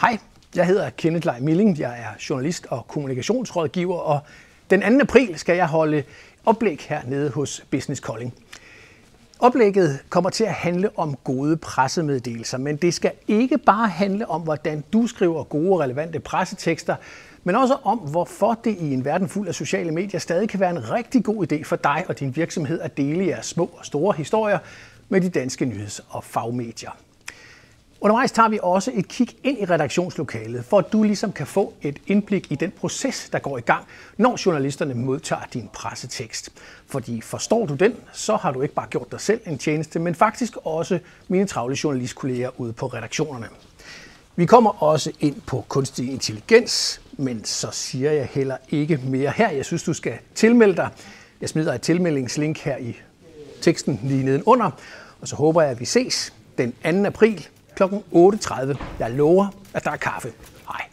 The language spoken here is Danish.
Hej, jeg hedder Kenneth Lej Milling. Jeg er journalist og kommunikationsrådgiver, og den 2. april skal jeg holde oplæg hernede hos Business Kolding. Oplægget kommer til at handle om gode pressemeddelelser, men det skal ikke bare handle om, hvordan du skriver gode, relevante pressetekster, men også om, hvorfor det i en verden fuld af sociale medier stadig kan være en rigtig god idé for dig og din virksomhed at dele jeres små og store historier med de danske nyheds- og fagmedier. Undervejs tager vi også et kig ind i redaktionslokalet, for at du ligesom kan få et indblik i den proces, der går i gang, når journalisterne modtager din pressetekst. Fordi forstår du den, så har du ikke bare gjort dig selv en tjeneste, men faktisk også mine travle journalistkolleger ude på redaktionerne. Vi kommer også ind på kunstig intelligens, men så siger jeg heller ikke mere her. Jeg synes, du skal tilmelde dig. Jeg smider et tilmeldingslink her i teksten lige nedenunder, og så håber jeg, at vi ses den 2. april kl. 8:30. Jeg lover, at der er kaffe. Hej.